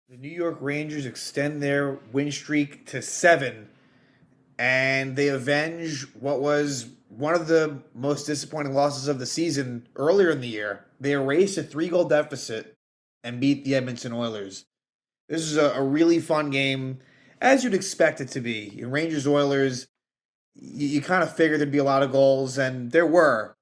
The New York Rangers extend their win streak to 7, and they avenge what was one of the most disappointing losses of the season earlier in the year. They erased a 3 goal deficit and beat the Edmonton Oilers. This is a really fun game, as you'd expect it to be. In Rangers Oilers, you kind of figured there'd be a lot of goals, and there were.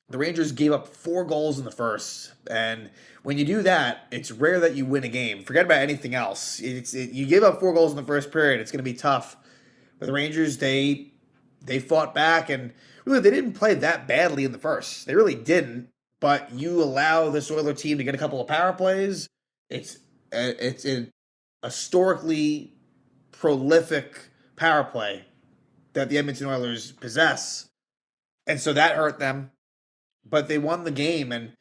The Rangers gave up 4 goals in the first, and when you do that, it's rare that you win a game. Forget about anything else. You give up 4 goals in the first period, it's going to be tough. But the Rangers, they fought back, and really they didn't play that badly in the first. They really didn't. But you allow this Oiler team to get a couple of power plays. It's a historically prolific power play that the Edmonton Oilers possess, and so that hurt them. But they won the game, and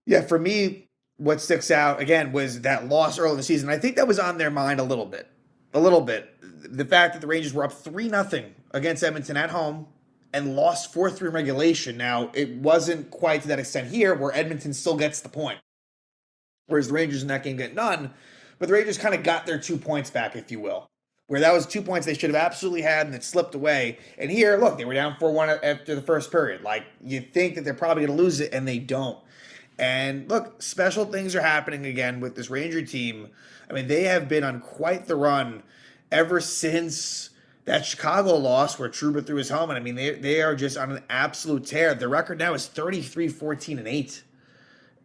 yeah, for me, what sticks out again was that loss early in the season. I think that was on their mind a little bit. A little bit. The fact that the Rangers were up 3-0 against Edmonton at home and lost 4-3 in regulation. Now, it wasn't quite to that extent here where Edmonton still gets the point, whereas the Rangers in that game get none. But the Rangers kind of got their 2 points back, if you will, where that was 2 points they should have absolutely had and it slipped away. And here, look, they were down 4-1 after the first period. Like, you think that they're probably going to lose it, and they don't. And look, special things are happening again with this Ranger team. I mean, they have been on quite the run ever since that Chicago loss where Trouba threw his helmet. I mean, they are just on an absolute tear. Their record now is 33-14-8.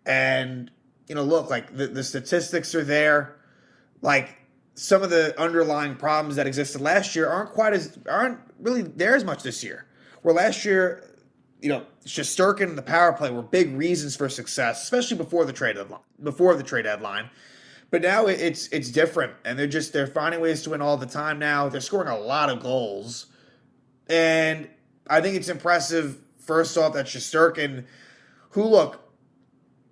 And, look, like the statistics are there. Like, some of the underlying problems that existed last year aren't really there as much this year. Where last year, Shesterkin and the power play were big reasons for success, especially before the trade deadline. But now it's different, and they're finding ways to win all the time now. They're scoring a lot of goals, and I think it's impressive. First off, that Shesterkin, who look,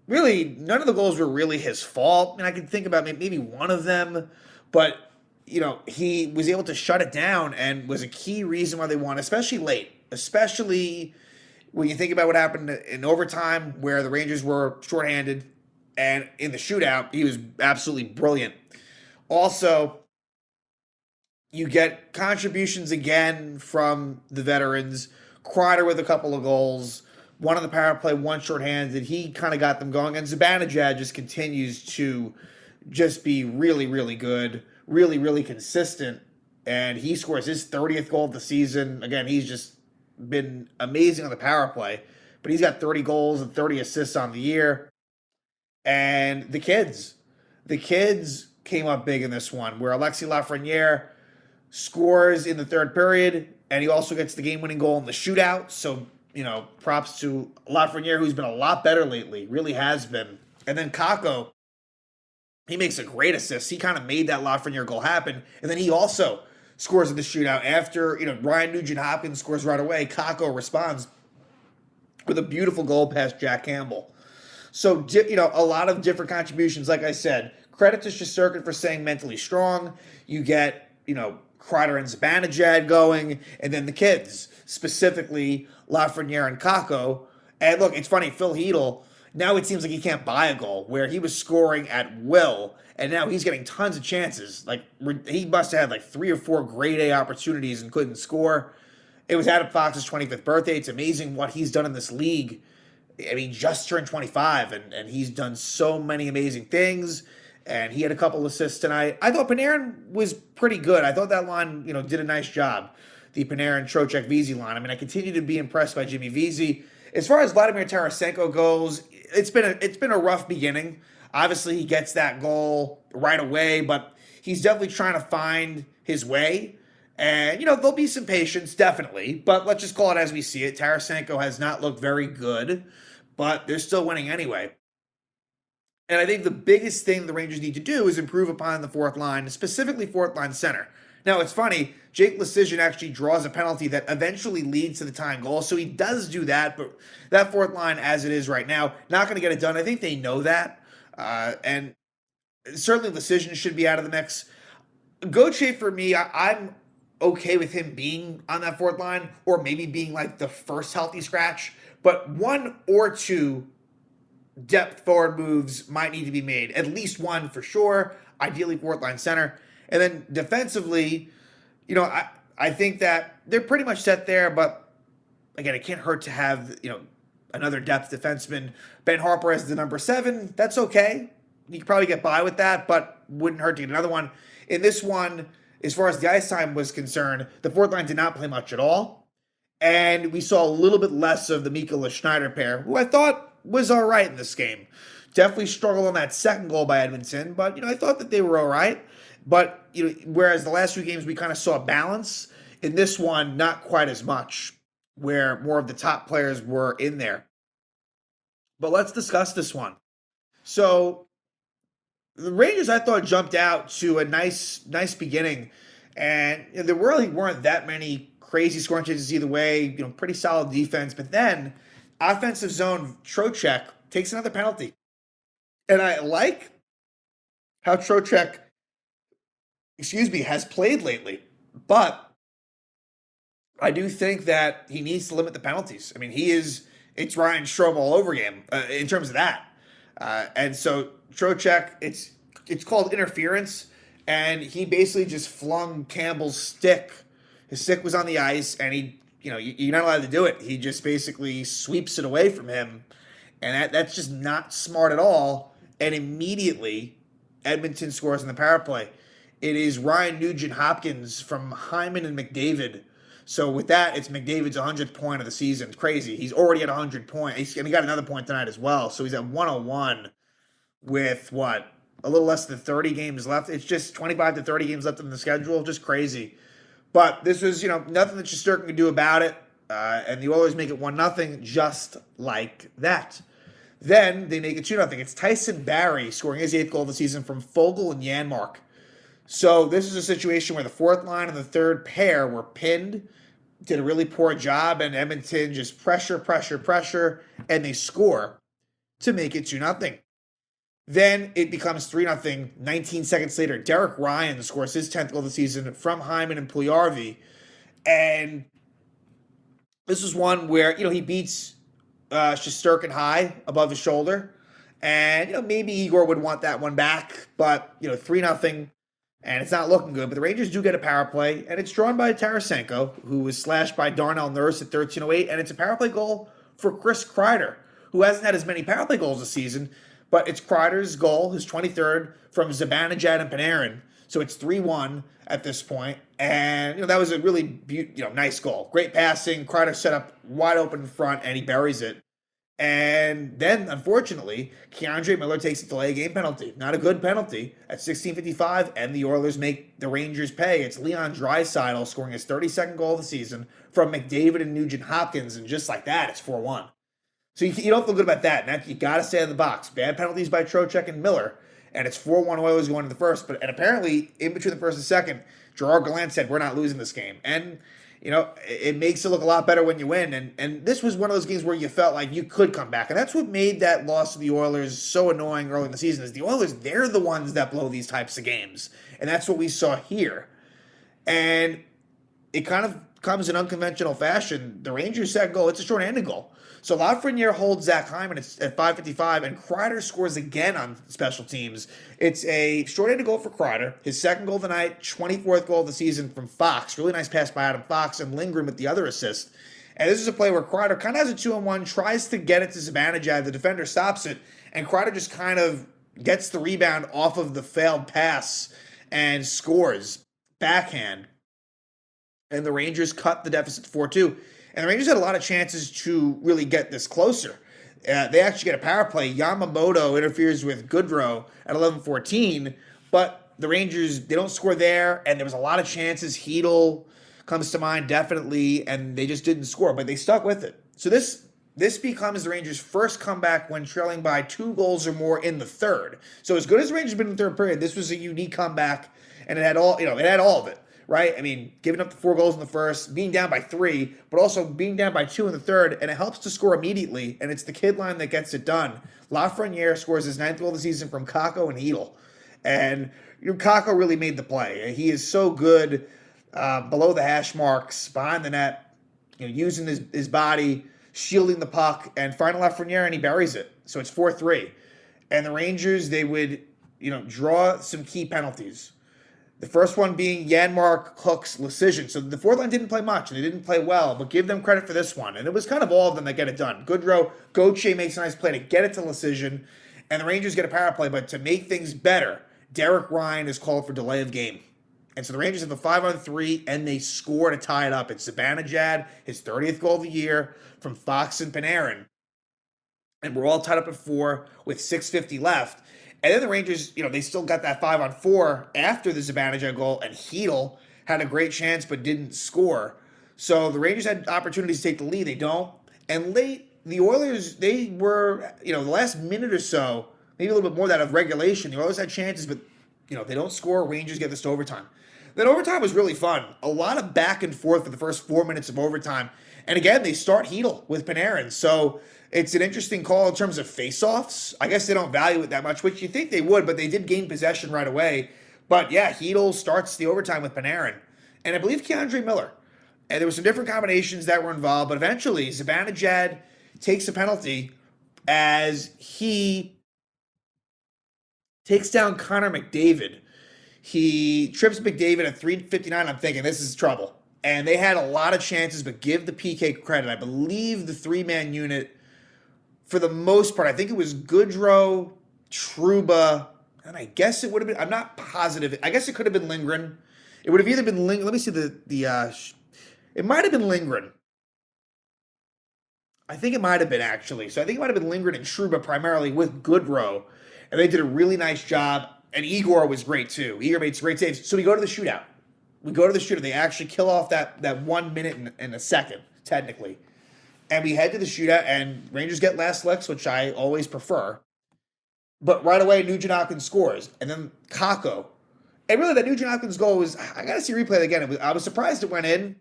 really none of the goals were really his fault. I mean, I can think about maybe one of them, but he was able to shut it down and was a key reason why they won, especially late, especially when you think about what happened in overtime where the Rangers were shorthanded, and in the shootout, he was absolutely brilliant. Also, you get contributions again from the veterans. Kreider with a couple of goals, one on the power play, one shorthanded. He kind of got them going, and Zibanejad just continues to just be really, really good, really, really consistent, and he scores his 30th goal of the season. Again, he's just been amazing on the power play, but he's got 30 goals and 30 assists on the year. And the kids came up big in this one, where Alexis Lafreniere scores in the third period, and he also gets the game-winning goal in the shootout. So, props to Lafreniere, who's been a lot better lately, really has been. And then Kakko, he makes a great assist. He kind of made that Lafreniere goal happen, and then he also scores in the shootout after, Ryan Nugent-Hopkins scores right away. Kakko responds with a beautiful goal past Jack Campbell. So, a lot of different contributions. Like I said, credit to Shesterkin for staying mentally strong. You get, Kreider and Zibanejad going, and then the kids, specifically Lafreniere and Kakko. And look, it's funny, Phil Hedl, now it seems like he can't buy a goal, where he was scoring at will, and now he's getting tons of chances. Like, he must have had like 3 or 4 grade A opportunities and couldn't score. It was Adam Fox's 25th birthday. It's amazing what he's done in this league. I mean, just turned 25, and he's done so many amazing things, and he had a couple assists tonight. I thought Panarin was pretty good. I thought that line, did a nice job, the Panarin, Trocheck, Vesey line. I mean, I continue to be impressed by Jimmy Vesey. As far as Vladimir Tarasenko goes, it's been a rough beginning. Obviously, he gets that goal right away, but he's definitely trying to find his way. And, there'll be some patience, definitely. But let's just call it as we see it. Tarasenko has not looked very good, but they're still winning anyway. And I think the biggest thing the Rangers need to do is improve upon the fourth line, specifically fourth line center. Now, it's funny, Jake Leschyshyn actually draws a penalty that eventually leads to the tying goal, so he does do that, but that fourth line, as it is right now, not going to get it done. I think they know that, and certainly Leschyshyn should be out of the mix. Gauthier, for me, I'm okay with him being on that fourth line, or maybe being like the first healthy scratch, but 1 or 2 depth forward moves might need to be made. At least one for sure, ideally fourth line center. And then defensively, I think that they're pretty much set there, but again, it can't hurt to have, another depth defenseman. Ben Harper as the number 7. That's okay. You could probably get by with that, but wouldn't hurt to get another one. In this one, as far as the ice time was concerned, the fourth line did not play much at all. And we saw a little bit less of the Mikkola Schneider pair, who I thought was all right in this game. Definitely struggled on that second goal by Edmonton, but, I thought that they were all right. But, whereas the last few games we kind of saw balance, in this one, not quite as much, where more of the top players were in there. But let's discuss this one. So, the Rangers, I thought, jumped out to a nice beginning. And there really weren't that many crazy scoring chances either way. Pretty solid defense. But then, offensive zone, Trocheck takes another penalty. And I like how Trocheck, has played lately. But I do think that he needs to limit the penalties. I mean, it's Ryan Strome all over again in terms of that. And so Trocheck, it's called interference, and he basically just flung Campbell's stick. His stick was on the ice, and you're not allowed to do it. He just basically sweeps it away from him, and that's just not smart at all. And immediately, Edmonton scores in the power play. It is Ryan Nugent-Hopkins from Hyman and McDavid. So with that, it's McDavid's 100th point of the season. It's crazy. He's already at 100 points. And he got another point tonight as well. So he's at 101 with, a little less than 30 games left. It's just 25 to 30 games left in the schedule. Just crazy. But this was, nothing that Shesterkin could do about it. And the Oilers make it 1-0 just like that. Then they make it 2-0. It's Tyson Barrie scoring his 8th goal of the season from Foegele and Janmark. So this is a situation where the fourth line and the third pair were pinned, did a really poor job, and Edmonton just pressure, and they score to make it 2-0. Then it becomes 3-0. 19 seconds later, Derek Ryan scores his 10th goal of the season from Hyman and Puljujarvi. And this is one where, he beats Shesterkin high above his shoulder. And, maybe Igor would want that one back. But, 3-0. And it's not looking good, but the Rangers do get a power play, and it's drawn by Tarasenko, who was slashed by Darnell Nurse at 13:08, and it's a power play goal for Chris Kreider, who hasn't had as many power play goals this season, but it's Kreider's goal, his 23rd, from Zibanejad and Panarin, so it's 3-1 at this point, and that was a really nice goal. Great passing, Kreider set up wide open in front, and he buries it. And then, unfortunately, Keandre Miller takes a delay game penalty. Not a good penalty at 16:55, and the Oilers make the Rangers pay. It's Leon Draisaitl scoring his 32nd goal of the season from McDavid and Nugent-Hopkins, and just like that, it's 4-1. So you don't feel good about that. Now you got to stay in the box. Bad penalties by Trocheck and Miller, and it's 4-1 Oilers going to the first. And apparently, in between the first and second, Gerard Gallant said, we're not losing this game. And it makes it look a lot better when you win. And this was one of those games where you felt like you could come back. And that's what made that loss to the Oilers so annoying early in the season is the Oilers, they're the ones that blow these types of games. And that's what we saw here. And it kind of comes in unconventional fashion. The Rangers set goal. It's a short-handed goal. So Lafreniere holds Zach Hyman at 5:55, and Kreider scores again on special teams. It's a short-handed goal for Kreider, his second goal of the night, 24th goal of the season from Fox. Really nice pass by Adam Fox, and Lindgren with the other assist. And this is a play where Kreider kind of has a 2-on-1, tries to get it to Zibanejad. The defender stops it, and Kreider just kind of gets the rebound off of the failed pass and scores backhand. And the Rangers cut the deficit to 4-2. And the Rangers had a lot of chances to really get this closer. They actually get a power play. Yamamoto interferes with Goodrow at 11:14, but the Rangers, they don't score there, and there was a lot of chances. Hedl comes to mind, definitely, and they just didn't score, but they stuck with it. So this becomes the Rangers' first comeback when trailing by 2 goals or more in the third. So as good as the Rangers have been in the third period, this was a unique comeback, and it had all of it. Right? I mean, giving up the 4 goals in the first, being down by 3, but also being down by 2 in the third, and it helps to score immediately, and it's the kid line that gets it done. Lafreniere scores his 9th goal of the season from Kakko and Hedl. And Kakko really made the play. He is so good below the hash marks, behind the net, using his body shielding the puck, and finding Lafreniere, and he buries it. So it's 4-3. And the Rangers, they would, draw some key penalties. The first one being Janmark Hook's decision. So the fourth line didn't play much, and they didn't play well, but give them credit for this one. And it was kind of all of them that get it done. Goodrow, Gauthier makes a nice play to get it to decision, and the Rangers get a power play. But to make things better, Derek Ryan is called for delay of game. And so the Rangers have a 5-on-3, and they score to tie it up. It's Zibanejad, his 30th goal of the year, from Fox and Panarin. And we're all tied up at 4 with 6:50 left. And then the Rangers, they still got that 5-on-4 after the Zibanejad goal, and Hedl had a great chance but didn't score. So the Rangers had opportunities to take the lead. They don't. And late, the Oilers, they were, the last minute or so, maybe a little bit more that of regulation, the Oilers had chances, but, they don't score. Rangers get this to overtime. Then overtime was really fun. A lot of back and forth for the first 4 minutes of overtime. And again, they start Hedl with Panarin. So it's an interesting call in terms of face-offs. I guess they don't value it that much, which you think they would, but they did gain possession right away. But yeah, Hedl starts the overtime with Panarin. And I believe Keandre Miller. And there were some different combinations that were involved, but eventually Zibanejad takes a penalty as he takes down Connor McDavid. He trips McDavid at 3:59. I'm thinking, this is trouble. And they had a lot of chances, but give the PK credit. I believe the three-man unit, for the most part, I think it was Goodrow, Trouba, and I guess it would have been, I'm not positive. I guess it could have been Lindgren. It would have either been Lindgren. Let me see it might have been Lindgren. I think it might have been, actually. So I think it might have been Lindgren and Trouba primarily with Goodrow. And they did a really nice job. And Igor was great, too. Igor made some great saves. So we go to the shootout. They actually kill off that 1 minute and a second, technically. And we head to the shootout, and Rangers get last licks, which I always prefer. But right away, Nugent-Hopkins scores. And then Kakko. And really, that Nugent-Hopkins goal was, I got to see replay again. I was surprised it went in.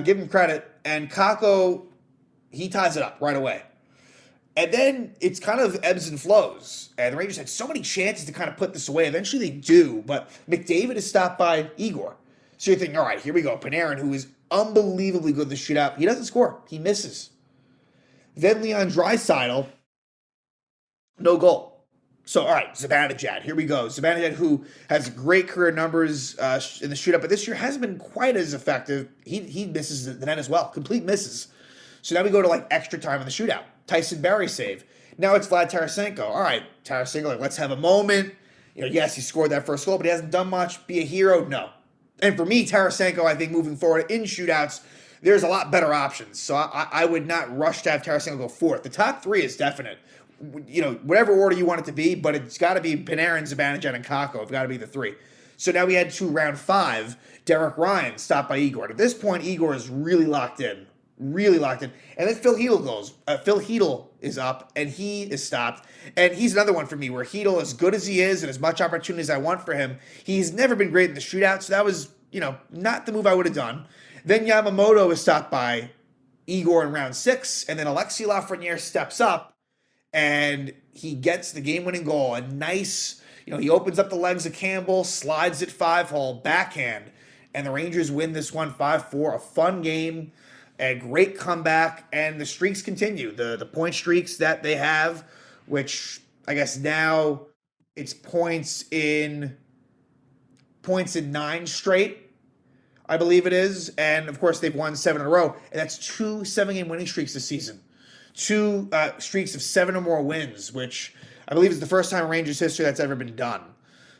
Give him credit. And Kakko, he ties it up right away. And then it's kind of ebbs and flows. And the Rangers had so many chances to kind of put this away. Eventually they do, but McDavid is stopped by Igor. So you're thinking, all right, here we go. Panarin, who is unbelievably good in the shootout, he doesn't score. He misses. Then Leon Draisaitl, no goal. So, all right, Zibanejad, here we go. Zibanejad, who has great career numbers in the shootout, but this year hasn't been quite as effective. He misses the net as well. Complete misses. So now we go to extra time in the shootout. Tyson Barrie save. Now it's Vlad Tarasenko. All right, Tarasenko, let's have a moment. Yes, he scored that first goal, but he hasn't done much. Be a hero? No. And for me, Tarasenko, I think moving forward in shootouts, there's a lot better options. So I would not rush to have Tarasenko go fourth. The top three is definite. Whatever order you want it to be, but it's got to be Panarin, Zibanejad, and Kakko. It's got to be the three. So now we head to round 5. Derek Ryan stopped by Igor. At this point, Igor is really locked in. Really locked in. And then Phil Hedl goes. Phil Hedl is up, and he is stopped. And he's another one for me where Hedl, as good as he is and as much opportunity as I want for him, he's never been great in the shootout, so that was, not the move I would have done. Then Yamamoto is stopped by Igor in round 6, and then Alexis Lafreniere steps up, and he gets the game-winning goal. A nice, he opens up the legs of Campbell, slides it 5-hole, backhand, and the Rangers win this one 5-4. A fun game. A great comeback, and the streaks continue. The point streaks that they have, which I guess now it's points in 9 straight, I believe it is. And, of course, they've won 7 in a row. And that's 2 7-game winning streaks this season. 2 streaks of 7 or more wins, which I believe is the first time in Rangers history that's ever been done.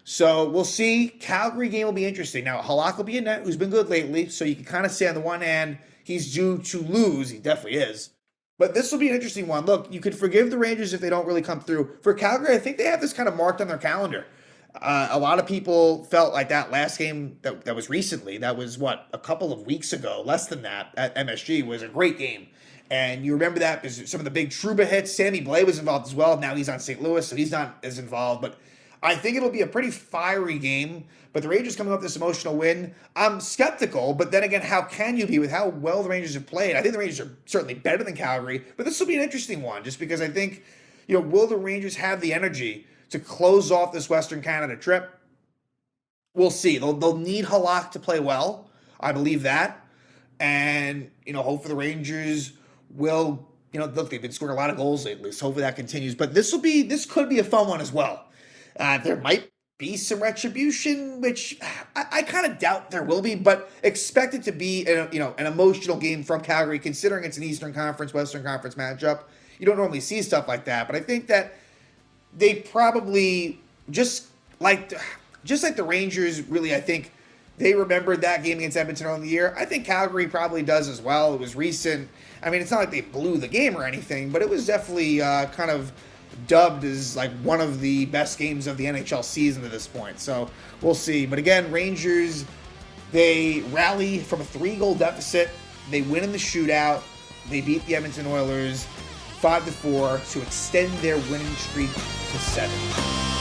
So we'll see. Calgary game will be interesting. Now, Halak will be in net, who's been good lately. So you can kind of say on the one hand, he's due to lose. He definitely is. But this will be an interesting one. Look, you could forgive the Rangers if they don't really come through. For Calgary, I think they have this kind of marked on their calendar. A lot of people felt like that last game that was recently, that was, a couple of weeks ago, less than that, at MSG, was a great game. And you remember that because some of the big Trouba hits. Sammy Blais was involved as well. Now he's on St. Louis, so he's not as involved. But I think it'll be a pretty fiery game. But the Rangers coming off this emotional win, I'm skeptical. But then again, how can you be with how well the Rangers have played? I think the Rangers are certainly better than Calgary. But this will be an interesting one just because I think, will the Rangers have the energy to close off this Western Canada trip? We'll see. They'll need Halak to play well. I believe that. And, hope for the Rangers will, look, they've been scoring a lot of goals lately, so hopefully that continues. But this could be a fun one as well. There might be some retribution, which I kind of doubt there will be, but expect it to be an emotional game from Calgary, considering it's an Eastern Conference, Western Conference matchup. You don't normally see stuff like that, but I think that they probably just like the Rangers. Really, I think they remembered that game against Edmonton early in the year. I think Calgary probably does as well. It was recent. I mean, it's not like they blew the game or anything, but it was definitely kind of dubbed as like one of the best games of the NHL season to this point. So we'll see. But again, Rangers, they rally from a 3-goal deficit. They win in the shootout. They beat the Edmonton Oilers 5-4 to extend their winning streak to 7.